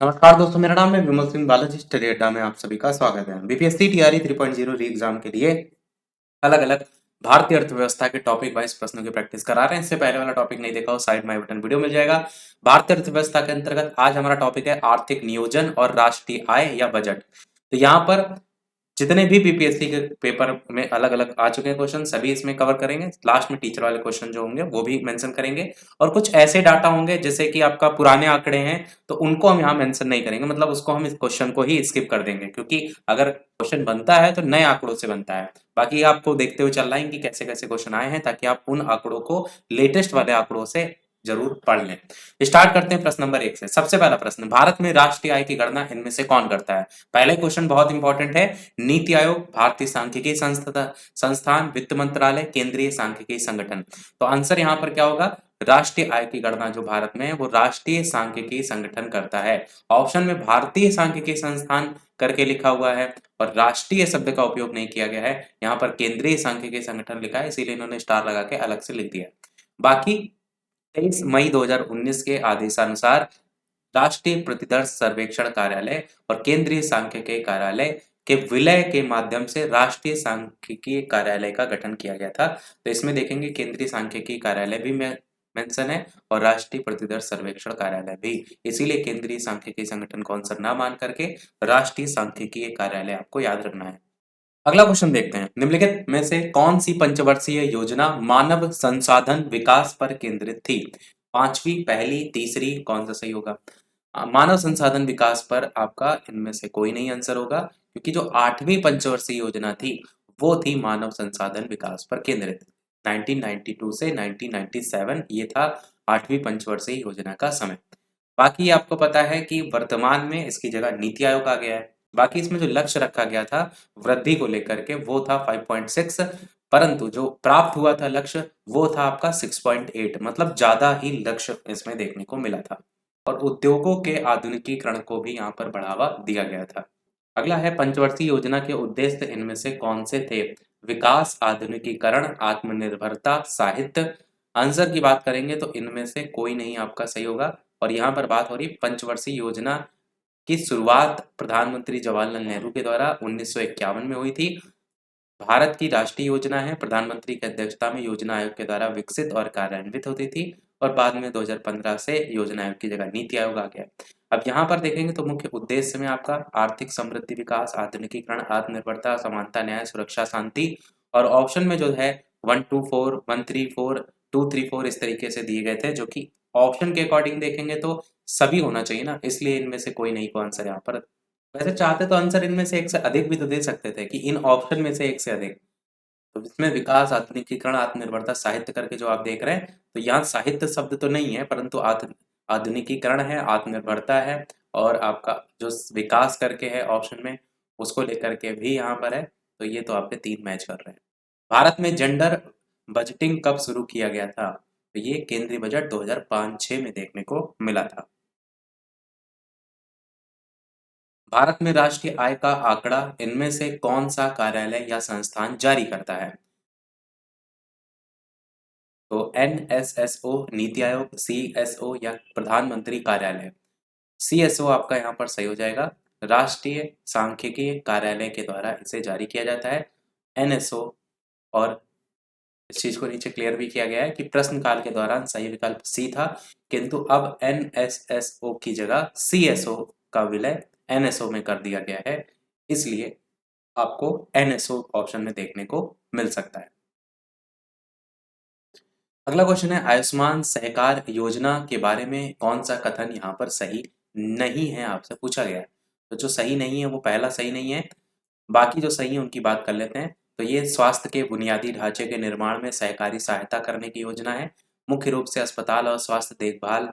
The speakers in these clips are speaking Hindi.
नमस्कार दोस्तों, मेरा नाम है विमल सिंह बालाजी। स्टडी अड्डा में आप सभी का स्वागत है। बीपीएससी टीआरई 3.0 री एग्जाम के लिए अलग अलग भारतीय अर्थव्यवस्था के टॉपिक वाइज प्रश्नों की प्रैक्टिस करा रहे हैं। इससे पहले वाला टॉपिक नहीं देखा हो, साइड में आई बटन वीडियो मिल जाएगा। भारतीय अर्थव्यवस्था के अंतर्गत आज हमारा टॉपिक है आर्थिक नियोजन और राष्ट्रीय आय या बजट। तो यहाँ पर जितने भी बीपीएससी के पेपर में अलग अलग आ चुके हैं क्वेश्चन, सभी इसमें कवर करेंगे। लास्ट में टीचर वाले क्वेश्चन जो होंगे वो भी मेंशन करेंगे, और कुछ ऐसे डाटा होंगे जैसे कि आपका पुराने आंकड़े हैं तो उनको हम यहाँ मेंशन नहीं करेंगे, मतलब उसको हम इस क्वेश्चन को ही स्किप कर देंगे, क्योंकि अगर क्वेश्चन बनता है तो नए आंकड़ों से बनता है। बाकी आपको देखते हुए चलना है कि कैसे कैसे क्वेश्चन आए हैं, ताकि आप उन आंकड़ों को लेटेस्ट वाले आंकड़ों से जरूर पढ़ लें। स्टार्ट करते हैं प्रश्न नंबर 1 से। सबसे पहला प्रश्न, भारत में राष्ट्रीय आय की गणना इनमें से कौन करता है? पहले क्वेश्चन बहुत इंपॉर्टेंट है। नीति आयोग, भारतीय सांख्यिकी संस्थान, वित्त मंत्रालय, केंद्रीय सांख्यिकी संगठन। तो आंसर यहाँ पर क्या होगा? राष्ट्रीय आय की गणना जो भारत में है वो राष्ट्रीय सांख्यिकी संगठन करता है। ऑप्शन में भारतीय सांख्यिकी संस्थान करके लिखा हुआ है और राष्ट्रीय शब्द का उपयोग नहीं किया गया है। यहाँ पर केंद्रीय सांख्यिकी संगठन लिखा है, इसीलिए इन्होंने स्टार लगा के अलग से लिख दिया। बाकी 23 मई 2019 के आदेशानुसार राष्ट्रीय प्रतिदर्श सर्वेक्षण कार्यालय और केंद्रीय सांख्यिकी कार्यालय के विलय के माध्यम से राष्ट्रीय सांख्यिकी कार्यालय का गठन किया गया था। तो इसमें देखेंगे केंद्रीय सांख्यिकी कार्यालय भी मेंशन है और राष्ट्रीय प्रतिदर्श सर्वेक्षण कार्यालय भी, इसीलिए केंद्रीय सांख्यिकी संगठन को आंसर ना मान करके राष्ट्रीय सांख्यिकी कार्यालय आपको याद रखना है। अगला क्वेश्चन देखते हैं। निम्नलिखित में से कौन सी पंचवर्षीय योजना मानव संसाधन विकास पर केंद्रित थी? पांचवी, पहली, तीसरी, कौन सा सही होगा? मानव संसाधन विकास पर आपका इनमें से कोई नहीं आंसर होगा, क्योंकि जो आठवीं पंचवर्षीय योजना थी वो थी मानव संसाधन विकास पर केंद्रित। 1992 से 1997 ये था आठवीं पंचवर्षीय योजना का समय। बाकी आपको पता है कि वर्तमान में इसकी जगह नीति आयोग आ गया है। बाकी इसमें जो लक्ष्य रखा गया था वृद्धि को लेकर के वो था 5.6, परंतु जो प्राप्त हुआ था लक्ष्य वो था आपका 6.8, मतलब ज्यादा ही लक्ष्य इसमें देखने को मिला था। और उद्योगों के आधुनिकीकरण को भी यहाँ पर बढ़ावा दिया गया था। अगला है, पंचवर्षीय योजना के उद्देश्य इनमें से कौन से थे? विकास, आधुनिकीकरण, आत्मनिर्भरता, साहित्य। आंसर की बात करेंगे तो इनमें से कोई नहीं आपका सही होगा। और यहाँ पर बात हो रही पंचवर्षीय योजना की शुरुआत प्रधानमंत्री जवाहरलाल नेहरू के द्वारा 1951 में हुई थी। भारत की राष्ट्रीय योजना है, प्रधानमंत्री की अध्यक्षता में योजना आयोग के द्वारा विकसित और कार्यान्वित होती थी, और बाद में 2015 से योजना आयोग की जगह नीति आयोग आ गया। अब यहाँ पर देखेंगे तो मुख्य उद्देश्य में आपका आर्थिक समृद्धि, विकास, आधुनिकीकरण, आत्मनिर्भरता, समानता, न्याय, सुरक्षा, शांति, और ऑप्शन में जो है 124, 134, 234 इस तरीके से दिए गए थे, जो कि ऑप्शन के अकॉर्डिंग देखेंगे तो सभी होना चाहिए ना, इसलिए इनमें से कोई नहीं को आंसर यहाँ पर। वैसे चाहते तो आंसर इनमें से एक से अधिक भी तो दे सकते थे कि इन ऑप्शन में से एक से अधिक। तो इसमें विकास, आधुनिकीकरण, आत्मनिर्भरता, साहित्य करके जो आप देख रहे हैं, तो यहाँ साहित्य शब्द तो नहीं है, परंतु आधुनिकीकरण है, आत्मनिर्भरता है, और आपका जो विकास करके है ऑप्शन में उसको लेकर के भी यहाँ पर है। तो ये तो आपके 3 मैच कर रहे हैं। भारत में जेंडर बजटिंग कब शुरू किया गया था? तो ये केंद्रीय बजट 2005-6 में देखने को मिला था। भारत में राष्ट्रीय आय का आंकड़ा इनमें से कौन सा कार्यालय या संस्थान जारी करता है? तो एनएसएसओ, नीति आयोग, सीएसओ या प्रधानमंत्री कार्यालय। सीएसओ आपका यहाँ पर सही हो जाएगा। राष्ट्रीय सांख्यिकी कार्यालय के द्वारा इसे जारी किया जाता है, एनएसओ। और इस चीज को नीचे क्लियर भी किया गया है कि प्रश्न काल के दौरान सही विकल्प सी था, किंतु अब एनएसएसओ की जगह सीएसओ का विलय एनएसओ में कर दिया गया है, इसलिए आपको एनएसओ ऑप्शन में देखने को मिल सकता है। अगला क्वेश्चन है, आयुष्मान सहकार योजना के बारे में कौन सा कथन यहाँ पर सही नहीं है, आपसे पूछा गया है। तो जो सही नहीं है वो पहला सही नहीं है, बाकी जो सही है उनकी बात कर लेते हैं। तो ये स्वास्थ्य के बुनियादी ढांचे के निर्माण में सहकारी सहायता करने की योजना है। मुख्य रूप से अस्पताल और स्वास्थ्य देखभाल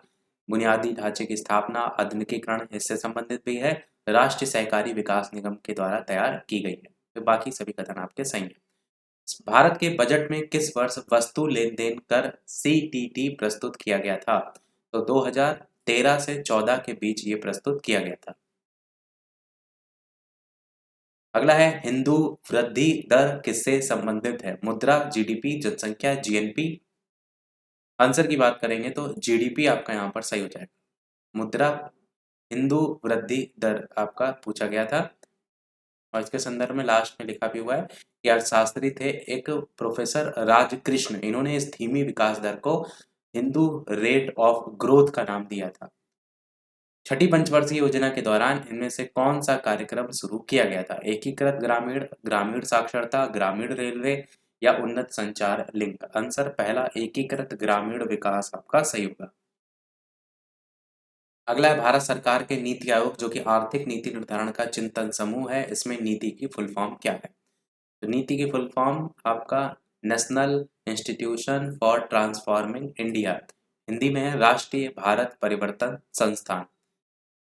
बुनियादी ढांचे की स्थापना, आधुनिकीकरण इससे संबंधित भी है। राष्ट्रीय सहकारी विकास निगम के द्वारा तैयार की गई है। तो बाकी सभी कथन आपके सही हैं। भारत के बजट में किस वर्ष वस्तु लेन देन कर सीटीटी प्रस्तुत किया गया था? तो 2013 से 14 के बीच ये प्रस्तुत किया गया था। अगला है, हिंदू वृद्धि दर किससे संबंधित है? मुद्रा, जीडीपी, जनसंख्या, जीएनपी। आंसर की बात करेंगे तो जीडीपी आपका यहाँ पर सही हो जाएगा। मुद्रा हिंदू वृद्धि दर आपका पूछा गया था। और इसके संदर्भ में लास्ट में लिखा भी हुआ है कि अर्थशास्त्री थे एक प्रोफेसर राजकृष्ण, इन्होंने इस धीमी विकास दर को हिंदू रेट ऑफ ग्रोथ का नाम दिया था। छठी पंचवर्षीय योजना के दौरान इनमें से कौन सा कार्यक्रम शुरू किया गया था? एकीकृत ग्रामीण, ग्रामीण साक्षरता, ग्रामीण रेलवे या उन्नत संचार लिंक? आंसर पहला एकीकृत ग्रामीण विकास आपका सही होगा। अगला है भारत सरकार के नीति आयोग, जो कि आर्थिक नीति निर्धारण का चिंतन समूह है। इसमें नीति की फुल फॉर्म क्या है? तो नीति की फुल फॉर्म आपका national institution for transforming India, Hindi में है राष्ट्रीय भारत परिवर्तन संस्थान।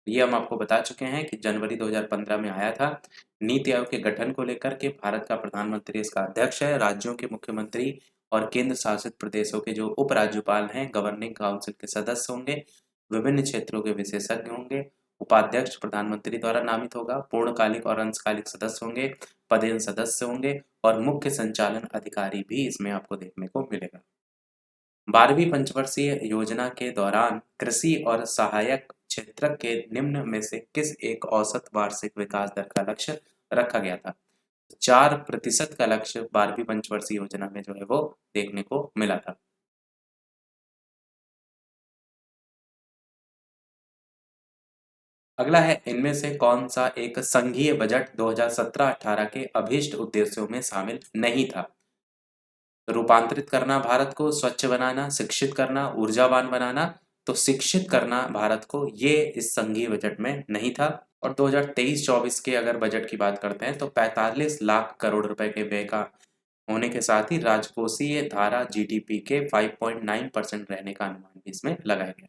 ये हम आपको बता चुके हैं कि जनवरी 2015 में आया था। नीति आयोग के गठन को लेकर के भारत का प्रधानमंत्री इसका अध्यक्ष है। राज्यों के मुख्यमंत्री और केंद्र शासित प्रदेशों के जो उप राज्यपाल हैं गवर्निंग काउंसिल के सदस्य होंगे। विभिन्न क्षेत्रों के विशेषज्ञ होंगे। उपाध्यक्ष प्रधानमंत्री द्वारा नामित होगा। पूर्णकालिक और अंशकालिक सदस्य होंगे। पदेन सदस्य होंगे और मुख्य संचालन अधिकारी भी इसमें आपको देखने को मिलेगा। 12वीं पंचवर्षीय योजना के दौरान कृषि और सहायक क्षेत्र के निम्न में से किस एक औसत वार्षिक विकास दर का लक्ष्य रखा गया था? 4% का लक्ष्य 12वीं पंचवर्षीय योजना में जो है वो देखने को मिला था। अगला है इनमें से कौन सा एक संघीय बजट 2017-18 के अभीष्ट उद्देश्यों में शामिल नहीं था? रूपांतरित करना भारत को, स्वच्छ बनाना, शिक्षित करना, ऊर्जावान बनाना। तो शिक्षित करना भारत को, ये इस संघीय बजट में नहीं था। और 2023-24 के अगर बजट की बात करते हैं तो 45 लाख करोड़ रुपए के व्यय का होने के साथ ही राजकोषीय धारा जीडीपी के 5.9% रहने का अनुमान भी इसमें लगाया गया।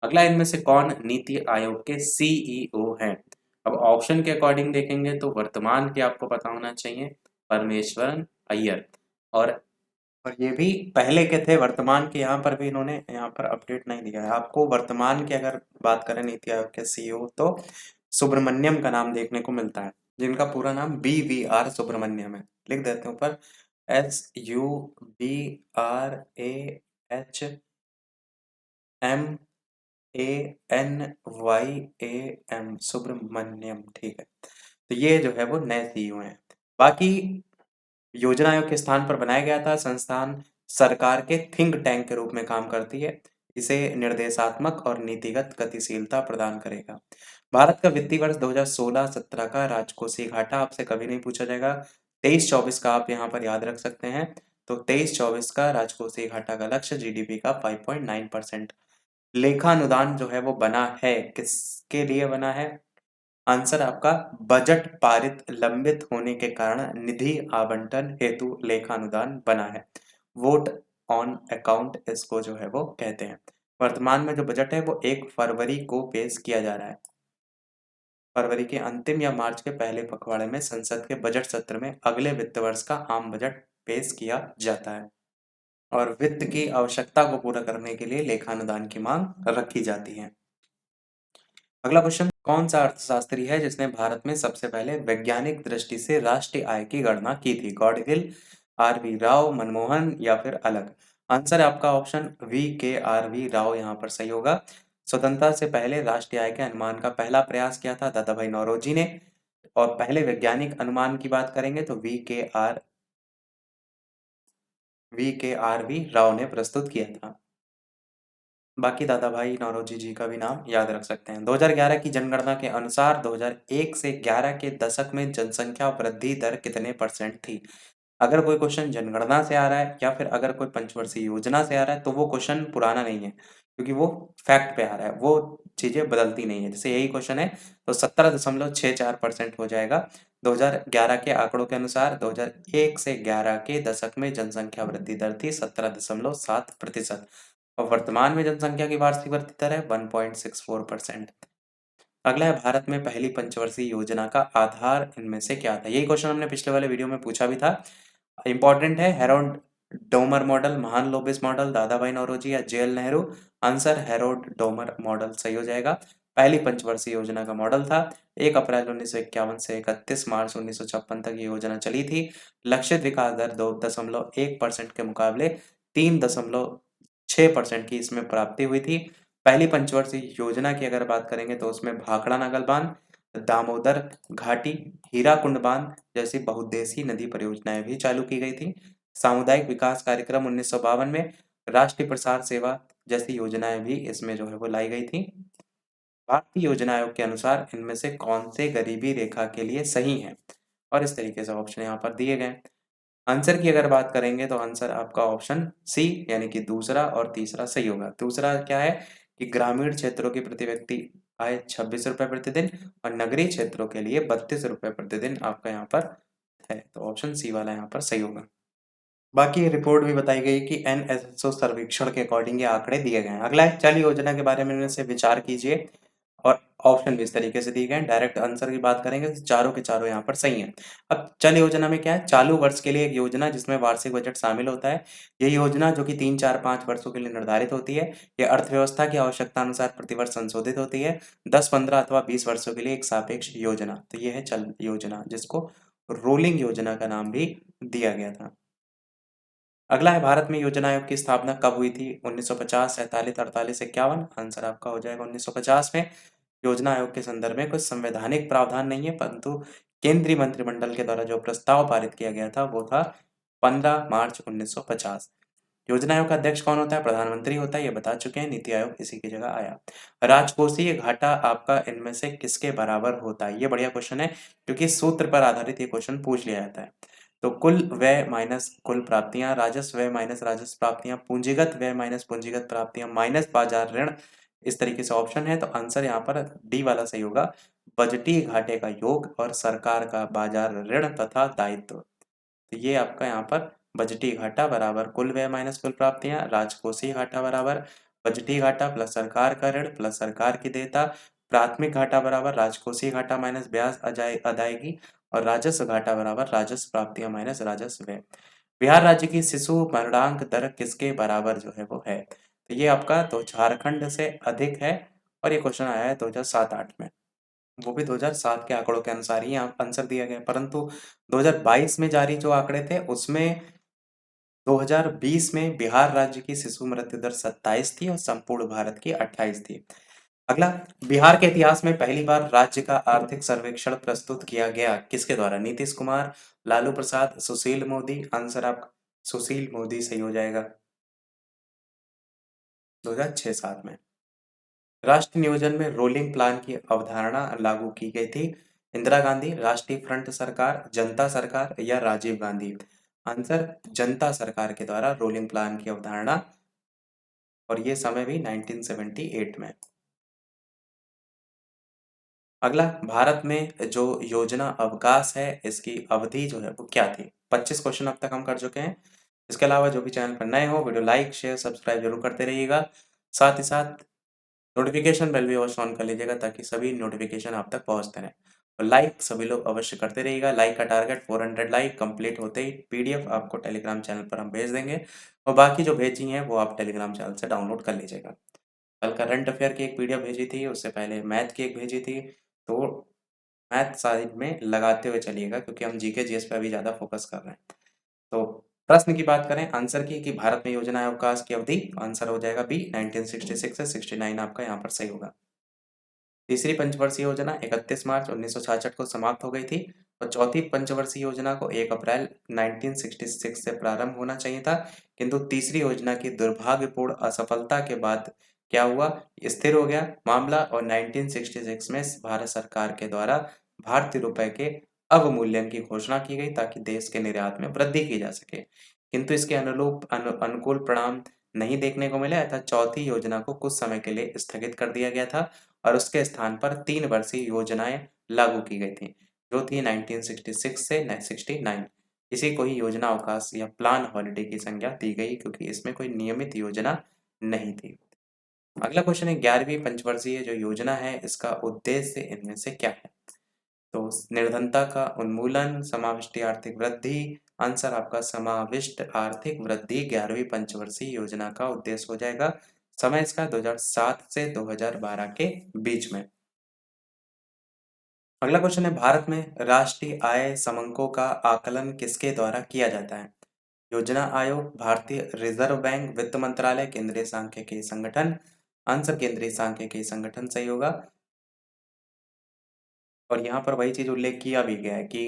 अगला इनमें से कौन नीति आयोग के सीईओ हैं? अब ऑप्शन के अकॉर्डिंग देखेंगे तो वर्तमान के आपको पता होना चाहिए, परमेश्वरन अय्यर। और ये भी पहले के थे, वर्तमान के यहाँ पर भी इन्होंने यहाँ पर अपडेट नहीं दिया है आपको। वर्तमान की अगर बात करें नीति आयोग के सीईओ तो सुब्रमण्यम का नाम देखने को मिलता है, जिनका पूरा नाम BVR सुब्रमण्यम है। लिख देते हैं ऊपर SUBRAHMANYAM सुब्रमण्यम, ठीक है। तो ये जो है वो नए सीईओ हैं। बाकी योजना आयोग के स्थान पर बनाया गया था संस्थान सरकार के थिंक टैंक के रूप में काम करती है। इसे निर्देशात्मक और नीतिगत गतिशीलता प्रदान करेगा। भारत का वित्तीय वर्ष 2016-17 का राजकोषीय घाटा आपसे कभी नहीं पूछा जाएगा। 23-24 का आप यहाँ पर याद रख सकते हैं। तो 23-24 का राजकोषीय घाटा का लक्ष्य जीडीपी का 5.9%। लेखा अनुदान जो है वो बना है, किसके लिए बना है? आंसर आपका बजट पारित लंबित होने के कारण निधि आवंटन हेतु लेखानुदान बना है। वोट ऑन अकाउंट इसको जो है वो कहते हैं। वर्तमान में जो बजट है वो 1 फरवरी को पेश किया जा रहा है। फरवरी के अंतिम या मार्च के पहले पखवाड़े में संसद के बजट सत्र में अगले वित्त वर्ष का आम बजट पेश किया जाता है और वित्त की आवश्यकता को पूरा करने के लिए लेखानुदान की मांग रखी जाती है। अगला क्वेश्चन, कौन सा अर्थशास्त्री है जिसने भारत में सबसे पहले वैज्ञानिक दृष्टि से राष्ट्रीय आय की गणना की थी? गॉडगिल, RV राव, मनमोहन या फिर अलग? आंसर आपका ऑप्शन VKRV राव यहाँ पर सही होगा। स्वतंत्रता से पहले राष्ट्रीय आय के अनुमान का पहला प्रयास किया था दादा भाई नौरोजी ने। और पहले वैज्ञानिक अनुमान की बात करेंगे तो VKRV राव ने प्रस्तुत किया था। बाकी दादा भाई नौरोजी जी का भी नाम याद रख सकते हैं। 2011 की जनगणना के अनुसार 2001 से 11 के दशक में जनसंख्या वृद्धि दर कितने % थी? अगर कोई क्वेश्चन जनगणना से आ रहा है या फिर अगर कोई पंचवर्षीय योजना से आ रहा है तो वो क्वेश्चन पुराना नहीं है, क्योंकि वो फैक्ट पे आ रहा है, वो चीजें बदलती नहीं है। जैसे यही क्वेश्चन है तो 17.64% हो जाएगा। 2011 के आंकड़ों के अनुसार 2001 से 11 के दशक में जनसंख्या वृद्धि दर थी 17.7%। और वर्तमान में जनसंख्या की वार्षिक वृद्धि दर है 1.64%। अगला है भारत में पहली पंचवर्षीय योजना का आधार इनमें से क्या था? यही क्वेश्चन हमने पिछले वाले वीडियो में पूछा भी था। इंपॉर्टेंट है, हेरोल्ड डोमर मॉडल, महान लोबिस मॉडल, दादा भाई नौरोजी या JL Nehru? Answer Harold Domar model सही हो जाएगा। पहली पंचवर्षीय योजना का मॉडल था। 1 अप्रैल 1951 से 31 मार्च 1956 तक ये योजना चली थी। लक्षित विकास दर 2.1% के मुकाबले 3.6% की इसमें प्राप्ति हुई थी। पहली पंचवर्षीय योजना की अगर बात करेंगे तो उसमें भाखड़ा नागल बांध, दामोदर घाटी, हीराकुंड बांध जैसी बहुउद्देशीय नदी परियोजनाएं भी चालू की गई थी। सामुदायिक विकास कार्यक्रम 1952 में, राष्ट्रीय प्रसार सेवा जैसी योजनाएं भी इसमें जो है वो लाई गई थी। भारतीय योजना आयोग के अनुसार इनमें से कौन से गरीबी रेखा के लिए सही है, और इस तरीके से ऑप्शन यहाँ पर दिए गए। आंसर की अगर बात करेंगे तो आंसर आपका ऑप्शन सी यानी कि दूसरा और तीसरा सही होगा। दूसरा क्या है कि ग्रामीण क्षेत्रों की प्रति व्यक्ति आय 26 रुपए प्रतिदिन और नगरीय क्षेत्रों के लिए 32 रुपए प्रतिदिन आपका यहाँ पर है, तो ऑप्शन सी वाला यहाँ पर सही होगा। बाकी रिपोर्ट भी बताई गई कि एनएसएसओ सर्वेक्षण के अकॉर्डिंग ये आंकड़े दिए गए हैं। अगला है चालू योजना के बारे में से विचार कीजिए, और ऑप्शन भी इस तरीके से दिए गए हैं। डायरेक्ट आंसर की बात करेंगे तो चारों के चारों यहाँ पर सही हैं। अब चल योजना में क्या है, चालू वर्ष के लिए एक योजना जिसमें वार्षिक बजट शामिल होता है। ये योजना जो कि 3, 4, 5 वर्षों के लिए निर्धारित होती है। ये अर्थव्यवस्था की आवश्यकता अनुसार प्रतिवर्ष संशोधित होती है। 10, 15 अथवा 20 वर्षों के लिए एक सापेक्ष योजना, तो ये है चल योजना, जिसको रोलिंग योजना का नाम भी दिया गया था। अगला है भारत में योजना आयोग की स्थापना कब हुई थी? 1950, 47, 48, 51। आंसर आपका हो जाएगा 1950 में। योजना आयोग के संदर्भ में कुछ संवैधानिक प्रावधान नहीं है, परंतु केंद्रीय मंत्रिमंडल के द्वारा जो प्रस्ताव पारित किया गया था वो था 15 मार्च 1950। योजना आयोग का अध्यक्ष कौन होता है? प्रधानमंत्री होता है, ये बता चुके हैं। नीति आयोग इसी की जगह आया। राजकोषीय घाटा आपका इनमें से किसके बराबर होता है? ये बढ़िया क्वेश्चन है, क्योंकि सूत्र पर आधारित ये क्वेश्चन पूछ लिया जाता है। तो कुल व्यय माइनस कुल प्राप्तियां, राजस्व व्यय माइनस राजस्व प्राप्तियां, पूंजीगत व्यय माइनस पूंजीगत प्राप्तियां, माइनस बाजार ऋण, इस तरीके से ऑप्शन है। तो आंसर यहाँ पर डी वाला सही होगा। बजटीय घाटे का योग और सरकार का बाजार ऋण तथा दायित्व, तो ये आपका यहाँ पर बजटीय घाटा बराबर कुल व्यय माइनस कुल प्राप्तियां, राजकोषीय घाटा बराबर बजटीय घाटा प्लस सरकार का ऋण प्लस सरकार की देयता, प्राथमिक घाटा बराबर राजकोषीय घाटा माइनस ब्याज अदायगी, और राजस्व घाटा बराबर राजस्व प्राप्तियां माइनस राजस्व व्यय। बिहार राज्य की शिशु मरणांक दर किसके बराबर जो है वो है? तो ये आपका तो झारखंड से अधिक है, और ये क्वेश्चन आया है 2007-8 में। वो भी 2007 के आंकड़ों के अनुसार ही आंसर दिया गया, परंतु 2022 में जारी जो आंकड़े थे उसमें 2020 में बिहार राज्य की शिशु मृत्यु दर 27 थी और संपूर्ण भारत की 28 थी। अगला, बिहार के इतिहास में पहली बार राज्य का आर्थिक सर्वेक्षण प्रस्तुत किया गया किसके द्वारा? नीतीश कुमार, लालू प्रसाद, सुशील मोदी। आंसर आप सुशील मोदी सही हो जाएगा, 2006-7 में। राष्ट्र नियोजन में रोलिंग प्लान की अवधारणा लागू की गई थी। इंदिरा गांधी, राष्ट्रीय फ्रंट सरकार, जनता सरकार या राजीव गांधी। आंसर जनता सरकार के द्वारा रोलिंग प्लान की अवधारणा, और ये समय भी 1978 में। अगला, भारत में जो योजना अवकाश है इसकी अवधि जो है वो क्या थी? 25 क्वेश्चन अब तक हम कर चुके हैं। इसके अलावा जो भी चैनल पर नए हो, वीडियो लाइक शेयर सब्सक्राइब जरूर करते रहिएगा। साथ ही साथ नोटिफिकेशन बेल भी अवश्य ऑन कर लीजिएगा, ताकि सभी नोटिफिकेशन आप तक पहुंचते रहें। और लाइक सभी लोग अवश्य करते रहिएगा। लाइक का टारगेट 400 लाइक कंप्लीट होते ही पीडीएफ आपको टेलीग्राम चैनल पर हम भेज देंगे, और बाकी जो भेजी हैं वो आप टेलीग्राम चैनल से डाउनलोड कर लीजिएगा। कल करंट अफेयर की एक पीडीएफ भेजी थी, उससे पहले मैथ की एक भेजी थी, तो मैथ साइड में लगाते हुए चलिएगा, क्योंकि हम जीके जीएस पे अभी ज़्यादा फोकस कर रहे हैं। तो प्रश्न की बात करें आंसर की कि भारत में योजना अवकाश की अवधि, आंसर हो जाएगा बी 1966 से 69 आपका यहाँ पर सही होगा। तीसरी पंचवर्षीय योजना 31 मार्च 1966 को समाप्त हो गई थी, और चौथी पंचवर्षीय योजना को 1 अप्रैल 1966 से प्रारंभ होना चाहिए था, किंतु तीसरी योजना की दुर्भाग्यपूर्ण असफलता के बाद क्या हुआ, स्थिर हो गया मामला, और 1966 में भारत सरकार के द्वारा भारतीय रुपए के अवमूल्यन की घोषणा की गई, ताकि देश के निर्यात में वृद्धि की जा सके, किंतु इसके अनुकूल परिणाम नहीं देखने को मिले, अतः चौथी योजना को कुछ समय के लिए स्थगित कर दिया गया था, और उसके स्थान पर 3 वर्षीय योजनाएं लागू की गई थी, जो थी 1966 से 69। इसी को ही योजना अवकाश या प्लान हॉलिडे की संज्ञा दी गई, क्योंकि इसमें कोई नियमित योजना नहीं थी। अगला क्वेश्चन है, 11वीं पंचवर्षीय जो योजना है इसका उद्देश्य इनमें से क्या है? तो निर्धनता का उन्मूलन, समाविष्टि आर्थिक वृद्धि। आंसर आपका समाविष्ट आर्थिक वृद्धि 11वीं पंचवर्षीय योजना का उद्देश्य हो जाएगा। समय इसका 2007 से 2012 के बीच में। अगला क्वेश्चन है, भारत में राष्ट्रीय आय समंकों का आकलन किसके द्वारा किया जाता है? योजना आयोग, भारतीय रिजर्व बैंक, वित्त मंत्रालय, केंद्रीय सांख्यिकी संगठन। आंसर केंद्रीय सांख्यिकी संगठन सही होगा। और यहाँ पर वही चीज उल्लेख किया भी गया है कि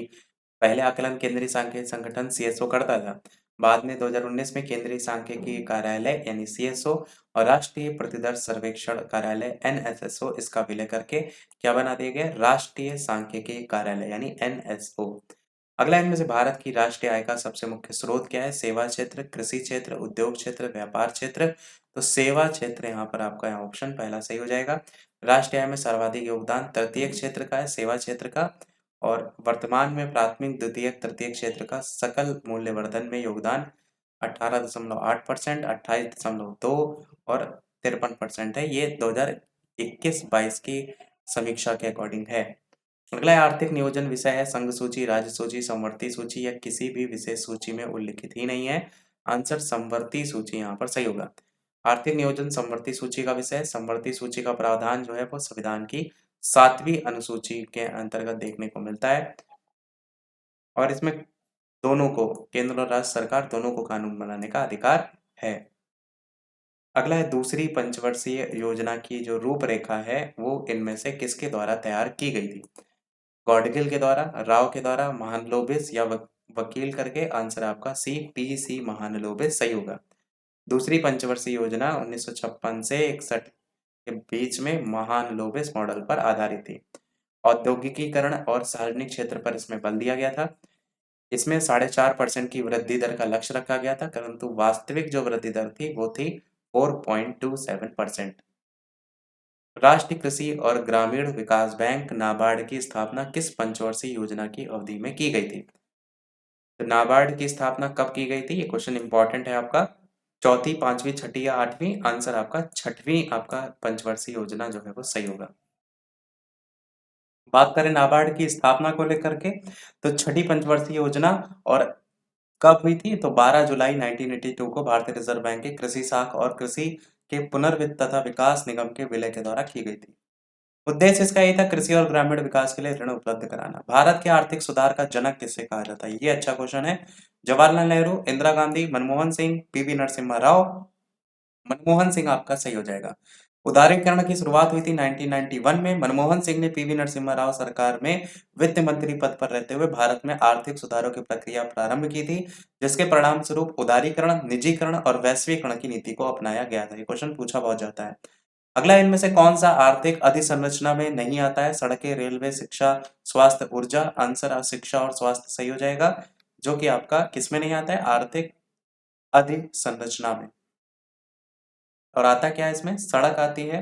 पहले आकलन केंद्रीय सांख्यिकी संगठन सीएसओ करता था। बाद में 2019 में केंद्रीय सांख्यिकी कार्यालय यानी सीएसओ और राष्ट्रीय प्रतिदर्श सर्वेक्षण कार्यालय एनएसएसओ इसका विलय करके क्या बना दिया गया? राष्ट्रीय सांख्यिकी कार्यालय यानी एनएसओ। अगला इनमें से भारत की राष्ट्रीय आय का सबसे मुख्य स्रोत क्या है? सेवा क्षेत्र, कृषि क्षेत्र, उद्योग क्षेत्र, व्यापार क्षेत्र। तो सेवा क्षेत्र यहाँ पर आपका यहाँ ऑप्शन पहला सही हो जाएगा। राष्ट्रीय आय में सर्वाधिक योगदान तृतीय क्षेत्र का है, सेवा क्षेत्र का। और वर्तमान में प्राथमिक, द्वितीयक, तृतीयक क्षेत्र का सकल मूल्यवर्धन में योगदान 18.8%, 28.2 और 53% है। ये 2021-22 की समीक्षा के अकॉर्डिंग है। अगला आर्थिक नियोजन विषय है संघ सूची, राज्य सूची, समवर्ती सूची या किसी भी विशेष सूची में उल्लिखित ही नहीं है। आंसर समवर्ती सूची यहाँ पर सही होगा। आर्थिक नियोजन समवर्ती सूची का विषय है। समवर्ती सूची का प्रावधान जो है वो संविधान की 7वीं अनुसूची के अंतर्गत देखने को मिलता है और इसमें दोनों को, केंद्र और राज्य सरकार दोनों को कानून बनाने का अधिकार है। अगला है दूसरी पंचवर्षीय योजना की जो रूपरेखा है वो इनमें से किसके द्वारा तैयार की गई थी? गॉडगिल के द्वारा, राव के द्वारा, महालनोबिस या वकील करके। आंसर आपका सी, पी.सी. महालनोबिस सही होगा। दूसरी पंचवर्षीय योजना 1956 से 61 के बीच में महालनोबिस मॉडल पर आधारित थी। औद्योगिकीकरण और सार्वजनिक क्षेत्र पर इसमें बल दिया गया था। इसमें 4.5% की वृद्धि दर का लक्ष्य रखा गया था, परंतु वास्तविक जो वृद्धि दर थी वो थी 4.27%। राष्ट्रीय कृषि और ग्रामीण विकास बैंक नाबार्ड की स्थापना किस पंचवर्षीय योजना की अवधि में की गई थी? तो नाबार्ड की स्थापना कब की गई थी? ये क्वेश्चन इंपॉर्टेंट है आपका। चौथी, पांचवी, छठी या आठवीं? आंसर आपका छठवीं आपका पंचवर्षीय योजना जो है वो सही होगा। बात करें नाबार्ड की स्थापना को लेकर के तो छठी पंचवर्षीय योजना और कब हुई थी? तो 12 जुलाई 1982 को भारतीय रिजर्व बैंक के कृषि शाख और कृषि के पुनर्वित्त तथा विकास निगम के विलय के द्वारा की गई थी। उद्देश्य इसका यही था कृषि और ग्रामीण विकास के लिए ऋण उपलब्ध कराना। भारत के आर्थिक सुधार का जनक किसे कहा जाता है? ये अच्छा क्वेश्चन है। जवाहरलाल नेहरू, इंदिरा गांधी, मनमोहन सिंह, पीवी नरसिम्हा राव? मनमोहन सिंह आपका सही हो जाएगा। उदारीकरण की शुरुआत हुई थी 1991 में। मनमोहन सिंह ने पीवी नरसिम्हा राव सरकार में वित्त मंत्री पद पर रहते हुए भारत में आर्थिक सुधारों की प्रक्रिया प्रारंभ की थी, जिसके परिणाम स्वरूप उदारीकरण, निजीकरण और वैश्वीकरण की नीति को अपनाया गया था। ये क्वेश्चन पूछा बहुत जाता है। अगला इनमें से कौन सा आर्थिक अधिसंरचना में नहीं आता है? सड़कें, रेलवे, शिक्षा, स्वास्थ्य, ऊर्जा? आंसर शिक्षा और स्वास्थ्य सही हो जाएगा, जो कि आपका किसमें नहीं आता है? आर्थिक अधिसंरचना में। और आता क्या है इसमें? सड़क आती है,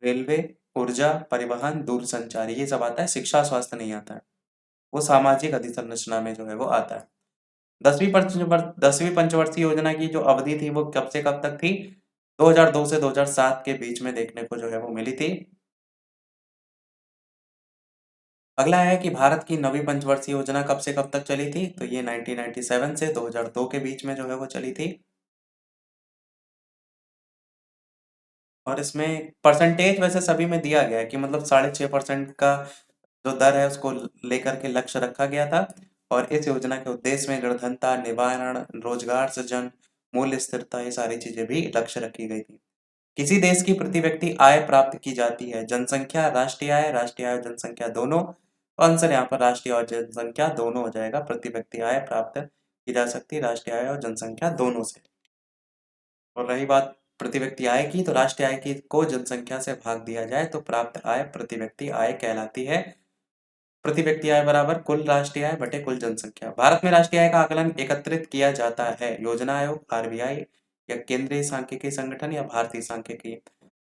रेलवे, ऊर्जा, परिवहन, दूरसंचार, ये सब आता है। शिक्षा, स्वास्थ्य नहीं आता है, वो सामाजिक अधिसंरचना में जो है वो आता है। 10वीं पंचवर्षीय योजना की जो अवधि थी वो कब से कब तक थी? 2002 से 2007 के बीच में देखने को जो है वो मिली थी। अगला है कि भारत की नवी पंचवर्षीय योजना कब से कब तक चली थी? तो ये 1997 से 2002 के बीच में जो है वो चली थी। और इसमें परसेंटेज वैसे सभी में दिया गया है कि मतलब 6.5% का जो दर है उसको लेकर के लक्ष्य रखा गया था। और इस योजना के उद्देश्य में निर्धनता निवारण, रोजगार सृजन, मूल्य स्थिरता, ये सारी चीजें भी लक्ष्य रखी गई थी। किसी देश की प्रति व्यक्ति आय प्राप्त की जाती है? जनसंख्या, राष्ट्रीय आय, राष्ट्रीय आय और जनसंख्या दोनों? तो आंसर यहाँ पर राष्ट्रीय और जनसंख्या दोनों हो जाएगा। प्रति व्यक्ति आय प्राप्त की जा सकती है राष्ट्रीय आय और जनसंख्या दोनों से। और रही बात प्रति व्यक्ति आय की, तो राष्ट्रीय आय की को जनसंख्या से भाग दिया जाए तो प्राप्त आय प्रति व्यक्ति आय कहलाती है। प्रति व्यक्ति आय बराबर कुल राष्ट्रीय आय बटे कुल जनसंख्या। भारत में राष्ट्रीय आय का आकलन एकत्रित किया जाता है? योजना आयोग, आरबीआई या केंद्रीय सांख्यिकी संगठन या भारतीय सांख्यिकी?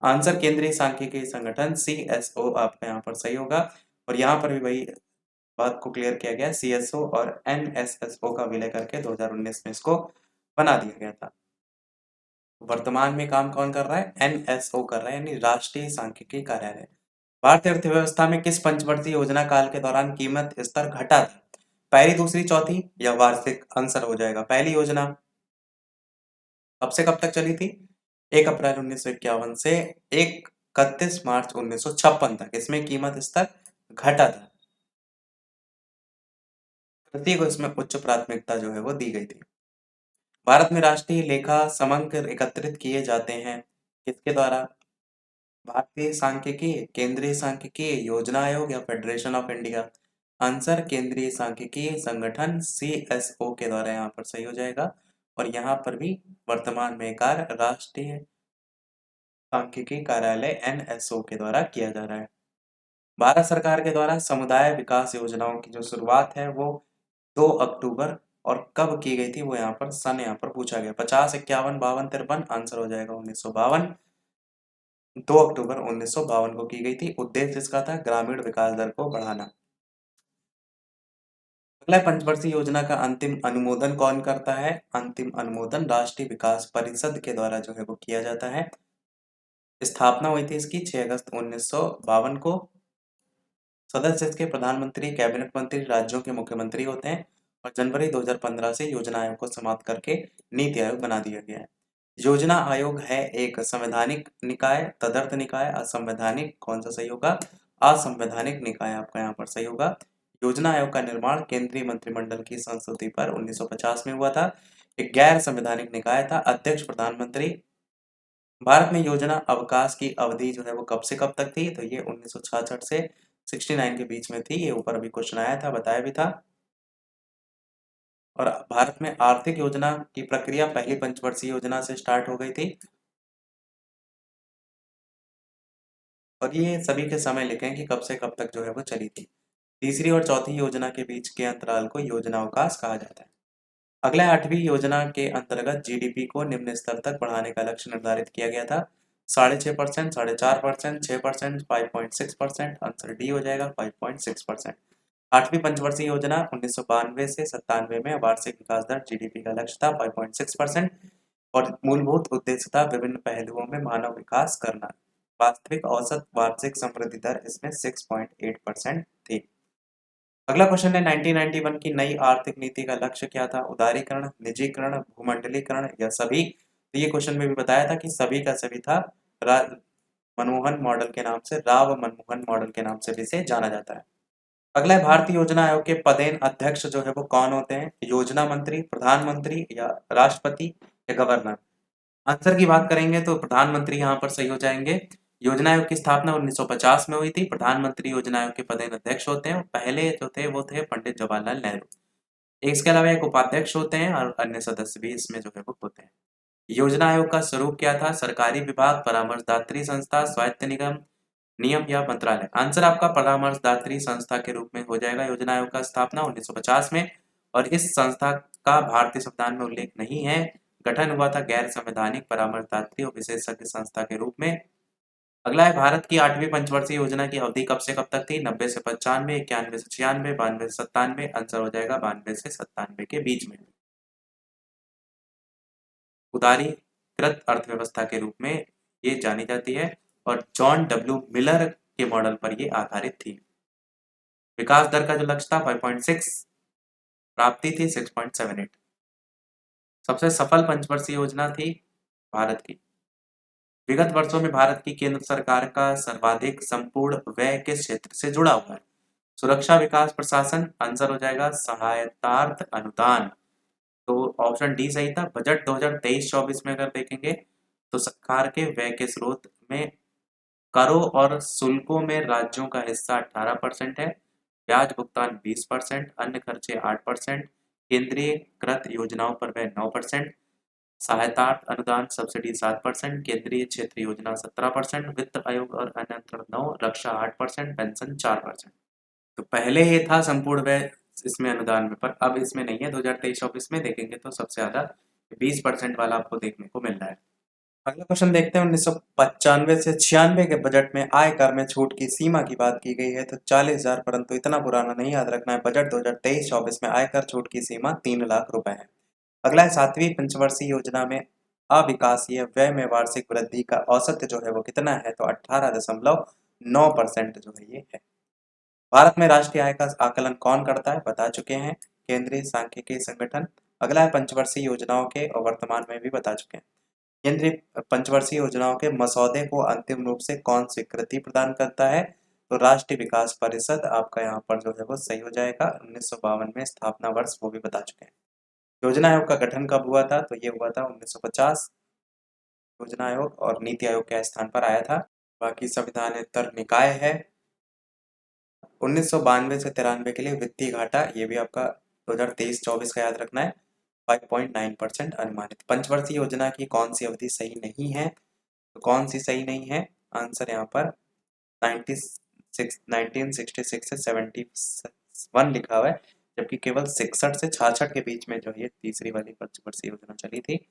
आंसर केंद्रीय सांख्यिकी संगठन, सीएसओ आपका यहाँ पर सही होगा। और यहाँ पर भी वही बात को क्लियर किया गया, सीएसओ और एनएसएसओ का विलय करके 2019 में इसको बना दिया गया था। वर्तमान में काम कौन कर रहा है? एनएसओ कर रहा है, यानी राष्ट्रीय सांख्यिकी कार्यालय। भारतीय अर्थव्यवस्था में किस पंचवर्षीय योजना काल के दौरान कीमत स्तर घटा था? पहली, दूसरी, चौथी या वार्षिक? आंसर हो जाएगा पहली योजना। कब से कब तक चली थी? 1 अप्रैल 1951 से 31 मार्च 1956 तक। इसमें कीमत स्तर घटा था। कृषि को इसमें उच्च प्राथमिकता जो है वो दी गई थी। भारत में राष्ट्रीय लेखा समग्र एकत्रित किए जाते हैं किसके द्वारा? भारतीय सांख्यिकी, केंद्रीय सांख्यिकी योजना आयोग या फेडरेशन ऑफ इंडिया? आंसर केंद्रीय सांख्यिकी संगठन CSO के द्वारा यहाँ पर सही हो जाएगा। और यहाँ पर भी वर्तमान में कार्य राष्ट्रीय सांख्यिकी कार्यालय NSO के द्वारा किया जा रहा है। भारत सरकार के द्वारा समुदाय विकास योजनाओं की जो शुरुआत है वो 2 अक्टूबर और कब की गई थी वो यहाँ पर सन यहाँ पर पूछा गया। 50, 51, 52, 53 आंसर हो जाएगा 1952। 2 अक्टूबर 1952 को की गई थी। उद्देश्य इसका था ग्रामीण विकास दर को बढ़ाना। अगला पंचवर्षीय योजना का अंतिम अनुमोदन कौन करता है? अंतिम अनुमोदन राष्ट्रीय विकास परिषद के द्वारा जो है वो किया जाता है। स्थापना हुई थी इसकी 6 अगस्त 1952 को। सदस्य इसके प्रधानमंत्री, कैबिनेट मंत्री, राज्यों के मुख्यमंत्री होते हैं। और जनवरी 2015 से योजना आयोग को समाप्त करके नीति आयोग बना दिया गया है। योजना आयोग है एक संवैधानिक निकाय, तदर्थ निकाय, असंवैधानिक, कौन सा सही होगा? असंवैधानिक निकाय आपका यहाँ पर सही होगा। योजना आयोग का निर्माण केंद्रीय मंत्रिमंडल की संस्तुति पर 1950 में हुआ था। एक गैर संवैधानिक निकाय था। अध्यक्ष प्रधानमंत्री। भारत में योजना अवकाश की अवधि जो है वो कब से कब तक थी? तो ये 1966 से 69 के बीच में थी। ये ऊपर अभी क्वेश्चन आया था, बताया भी था। और भारत में आर्थिक योजना की प्रक्रिया पहली पंचवर्षीय योजना से स्टार्ट हो गई थी। और ये सभी के समय लिखें कि कब से कब तक जो है वो चली थी। तीसरी और चौथी योजना के बीच के अंतराल को योजना अवकाश कहा जाता है। अगला 8वीं योजना के अंतर्गत GDP को निम्न स्तर तक बढ़ाने का लक्ष्य निर्धारित किया गया था। 6.5%, 4.5%, 6%, 5.6%। आंसर डी हो जाएगा 5.6%। 8वीं पंचवर्षीय योजना 1992 से 97 में वार्षिक विकास दर GDP का लक्ष्य था 5.6%। और मूलभूत उद्देश्य था विभिन्न पहलुओं में मानव विकास करना। वास्तविक औसत वार्षिक समृद्धि दर इसमें 6.8% थी। अगला क्वेश्चन है 1991 की नई आर्थिक नीति का लक्ष्य क्या था? उदारीकरण, निजीकरण, भूमंडलीकरण या सभी? तो ये क्वेश्चन में भी बताया था कि सभी का सभी था। मनमोहन मॉडल के नाम से, राव मनमोहन मॉडल के नाम से भी इसे जाना जाता है। अगला है भारतीय योजना आयोग के पदेन अध्यक्ष जो है वो कौन होते हैं? योजना मंत्री, प्रधानमंत्री या राष्ट्रपति या गवर्नर? आंसर की बात करेंगे तो प्रधानमंत्री यहाँ पर सही हो जाएंगे। योजना आयोग की स्थापना 1950 में हुई थी। प्रधानमंत्री योजना आयोग के पदेन अध्यक्ष होते हैं। पहले जो थे वो थे पंडित जवाहरलाल नेहरू। इसके अलावा एक उपाध्यक्ष होते हैं और अन्य सदस्य भी इसमें जो है वो होते हैं। योजना आयोग का स्वरूप क्या था? सरकारी विभाग, परामर्शदात्री संस्था, स्वायत्त निगम, नियम या मंत्रालय? आंसर आपका परामर्शदात्री संस्था के रूप में हो जाएगा। योजना आयोग का स्थापना 1950 में। और इस संस्था का भारतीय संविधान में उल्लेख नहीं है। गठन हुआ था गैर संवैधानिक परामर्शदात्री और विशेषज्ञ संस्था के रूप में। अगला है भारत की 8वीं पंचवर्षीय योजना की अवधि कब से कब तक थी? 90 से 95, 91 से 96, 92 से 97। आंसर हो जाएगा 92 से 97 के बीच में। उदारीकृत अर्थव्यवस्था के रूप में ये जानी जाती है और जॉन डब्ल्यू मिलर के मॉडल पर ये आधारित थी। विकास दर का जो लक्ष्य था 5.6, प्राप्ति थी 6.78। सबसे सफल पंचवर्षीय योजना थी भारत की। विगत वर्षों में भारत की केंद्र सरकार का सर्वाधिक संपूर्ण व्यय किस क्षेत्र से जुड़ा हुआ है? सुरक्षा, विकास, प्रशासन? आंसर हो जाएगा सहायतार्थ अनुदान। तो ऑप्शन डी सही था। बजट 2023-24 में अगर देखेंगे तो सरकार के व्यय के स्रोत में करों और शुल्कों में राज्यों का हिस्सा 18% है, ब्याज भुगतान 20%, अन्य खर्चे 8%, केंद्रीयकृत योजनाओं पर व्यय 9%, सहायतार्थ अनुदान सब्सिडी 7%, केंद्रीय क्षेत्र योजना 17%, वित्त आयोग और अन्य 9, रक्षा 8%, पेंशन 4%। तो पहले ये था संपूर्ण व्यय इसमें अनुदान में, पर अब इसमें नहीं है। 2023-24 में देखेंगे तो सबसे ज्यादा 20% वाला आपको देखने को मिल रहा है। अगला क्वेश्चन देखते हैं। 1995 से 96 के बजट में आय कर में छूट की सीमा की बात की गई है तो 40,000, परंतु इतना पुराना नहीं याद रखना है। बजट 2023-24 में आयकर छूट की सीमा 3 लाख रुपए है। अगला है 7वीं पंचवर्षीय योजना में अविकासीय व्यय में वार्षिक वृद्धि का औसत जो है वो कितना है? तो 18.9% जो है ये है। भारत में राष्ट्रीय आय का आकलन कौन करता है? बता चुके हैं, केंद्रीय सांख्यिकी संगठन। अगला है पंचवर्षीय योजनाओं के और वर्तमान में भी बता चुके हैं। केंद्रीय पंचवर्षीय योजनाओं के मसौदे को अंतिम रूप से कौन स्वीकृति प्रदान करता है? तो राष्ट्रीय विकास परिषद आपका यहाँ पर जो है वो सही हो जाएगा। 1952 में स्थापना वर्ष वो भी बता चुके हैं। योजना आयोग का गठन कब हुआ था? तो ये हुआ था 1950। योजना आयोग और नीति आयोग के स्थान पर आया था। बाकी संविधानेतर निकाय है। 1992 से 93 के लिए वित्तीय घाटा, ये भी आपका 2023-24 का याद रखना है, 5.9% अनुमानित। पंचवर्षीय योजना की कौन सी अवधि सही नहीं है? तो कौन सी सही नहीं है? आंसर यहाँ पर 1966 से 71 लिखा हुआ है, जबकि केवल 66 से 66 के बीच में जो ये तीसरी वाली पंचवर्षीय योजना चली थी।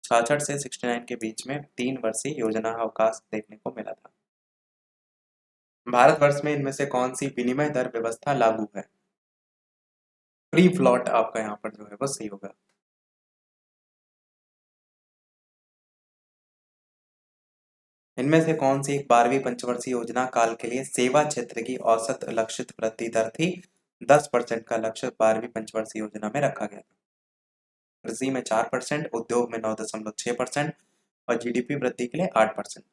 66 से 69 के बीच में 3 वर्षीय योजना अवकाश देखने को मिला था। भारतवर्ष में इनमें से कौन सी विनिमय दर व्यवस्था लागू है? फ्री फ्लॉट आपका यहाँ पर जो है वो सही होगा। इनमें से कौन सी एक 12वीं पंचवर्षीय योजना काल के लिए सेवा क्षेत्र की औसत लक्षित वृद्धि दर थी? 10% का लक्ष्य 12वीं पंचवर्षीय योजना में रखा गया था। कृषि में 4%, उद्योग में 9.6% और जीडीपी वृद्धि के लिए 8%।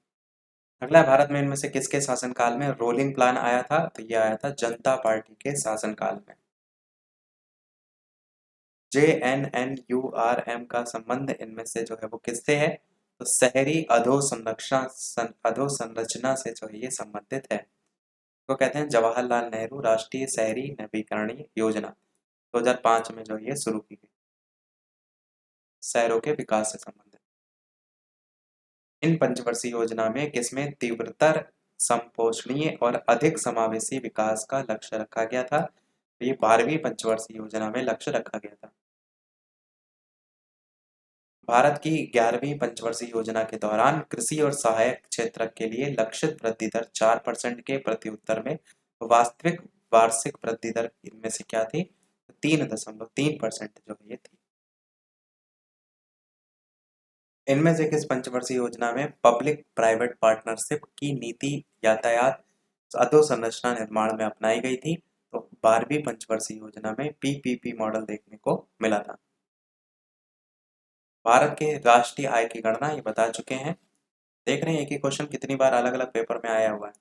अगला, भारत में इनमें से किसके शासनकाल में रोलिंग प्लान आया था? तो ये आया था जनता पार्टी के शासनकाल में। JNNURM का संबंध इनमें से जो है वो किससे है? तो शहरी अधोसंरचना से जो है ये संबंधित है। तो कहते हैं जवाहरलाल नेहरू राष्ट्रीय शहरी नवीकरण योजना 2005 में जो ये शुरू की गई, शहरों के विकास से संबंधित। इन पंचवर्षीय योजना में किसमें तीव्रतर संपोषणीय और अधिक समावेशी विकास का लक्ष्य रखा गया था? तो ये 12वीं पंचवर्षीय योजना में लक्ष्य रखा गया था। भारत की 11वीं पंचवर्षीय योजना के दौरान कृषि और सहायक क्षेत्र के लिए लक्षित वृद्धि दर 4% के प्रत्युत्तर में वास्तविक वार्षिक वृद्धि दर इनमें से क्या थी? 3.3% जो है ये थी। इनमें से किस पंचवर्षीय योजना में पब्लिक प्राइवेट पार्टनरशिप की नीति यातायात अधोसंरचना निर्माण में अपनाई गई थी? तो 12वीं पंचवर्षीय योजना में पीपीपी मॉडल देखने को मिला था। भारत के राष्ट्रीय आय की गणना ये बता चुके हैं। देख रहे हैं एक ही क्वेश्चन कितनी बार अलग अलग पेपर में आया हुआ है।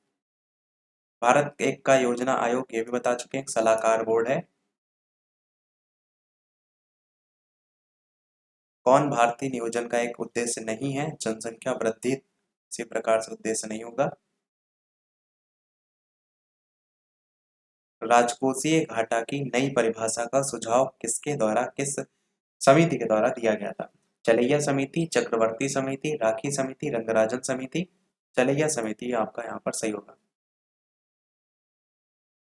भारत एक का योजना आयोग ये भी बता चुके हैं, सलाहकार बोर्ड है। कौन भारतीय नियोजन का एक उद्देश्य नहीं है? जनसंख्या वृद्धि किसी प्रकार से उद्देश्य नहीं होगा। राजकोषीय घाटा की नई परिभाषा का सुझाव किसके द्वारा, किस समिति के द्वारा दिया गया था? चलैया समिति, चक्रवर्ती समिति, राखी समिति, रंगराजन समिति। चलैया समिति आपका यहाँ पर सही होगा।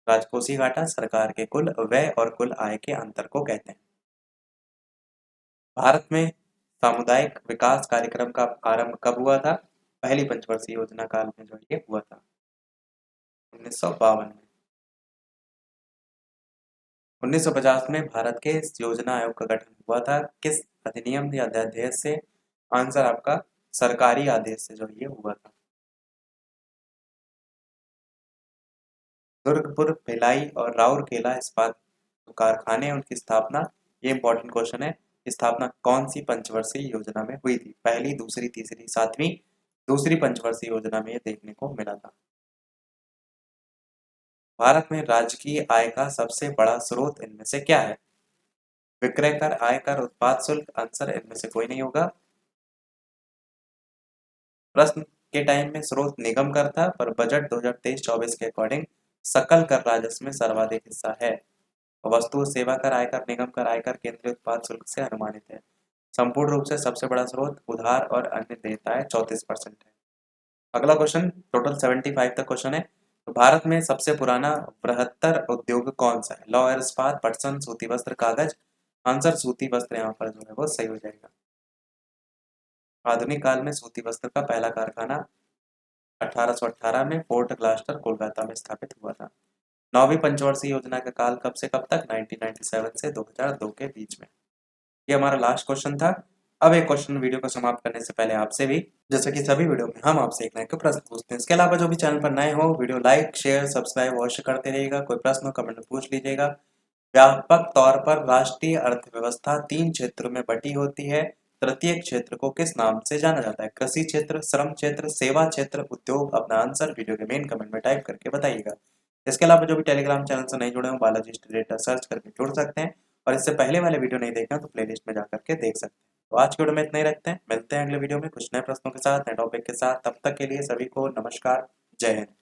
राजकोषीय घाटा सरकार के कुल व्यय और कुल आय के अंतर को कहते हैं। भारत में सामुदायिक विकास कार्यक्रम का आरंभ कब हुआ था? पहली पंचवर्षीय योजना काल में जो ये हुआ था, 1952 में। 1950 में भारत के योजना आयोग का गठन हुआ था, किस अधिनियम या अध्यादेश से? आंसर आपका सरकारी आदेश से जो ये हुआ था। दुर्गपुर, भिलाई और राउरकेला इस्पात कारखाने, उनकी स्थापना, ये इंपॉर्टेंट क्वेश्चन है, स्थापना कौन सी पंचवर्षीय योजना में हुई थी? पहली, दूसरी, तीसरी, सातवीं? दूसरी पंचवर्षीय योजना में ये देखने को मिला था। भारत में राजकीय आय का सबसे बड़ा स्रोत इनमें से क्या है? विक्रय कर, आयकर, उत्पाद शुल्क। आंसर इनमें से कोई नहीं होगा। प्रश्न के टाइम में स्रोत निगम कर था, पर बजट 2023-24 के अकॉर्डिंग सकल कर राजस्व में सर्वाधिक हिस्सा है। वस्तु सेवा कर, आयकर, निगम कर, आयकर केंद्रीय उत्पाद शुल्क से अनुमानित है। संपूर्ण रूप से सबसे बड़ा स्रोत उधार और अन्य देयताएं 34% है। अगला क्वेश्चन टोटल 75 तक क्वेश्चन है। तो भारत में सबसे पुराना बृहत्तर उद्योग कौन सा है? लौह और इस्पात, पटसन, सूती वस्त्र, कागज। आंसर सूती वस्त्र यहाँ पर जो है वो सही हो जाएगा। आधुनिक काल में सूती वस्त्र का पहला कारखाना 1818 में फोर्ट ग्लास्टर कोलकाता में स्थापित हुआ था। 9वीं पंचवर्षीय योजना का काल कब से कब तक? 1997 से 2002 के बीच में। ये हमारा लास्ट क्वेश्चन था। अब एक क्वेश्चन वीडियो को समाप्त करने से पहले आपसे भी, जैसे कि सभी वीडियो में हम आपसे एक नए के प्रश्न पूछते हैं, इसके अलावा जो भी चैनल पर नए हो वीडियो लाइक, शेयर, सब्सक्राइब अवश्य करते रहिएगा। कोई प्रश्न हो कमेंट में पूछ लीजिएगा। व्यापक तौर पर राष्ट्रीय अर्थव्यवस्था 3 क्षेत्रों में बटी होती है। तृतीय क्षेत्र को किस नाम से जाना जाता है? कृषि क्षेत्र, श्रम क्षेत्र, सेवा क्षेत्र, उद्योग। अपना आंसर वीडियो के मेन कमेंट में टाइप करके बताइएगा। इसके अलावा जो भी टेलीग्राम चैनल से नहीं जुड़े हो बालाजी स्टडी डेटा सर्च करके जुड़ सकते हैं, और इससे पहले वाले वीडियो नहीं देखे हो तो प्लेलिस्ट में जाकर के देख सकते हैं। तो आज की वीडियो में इतना ही रखते हैं, मिलते हैं अगले वीडियो में कुछ नए प्रश्नों के साथ, नए टॉपिक के साथ। तब तक के लिए सभी को नमस्कार, जय हिंद।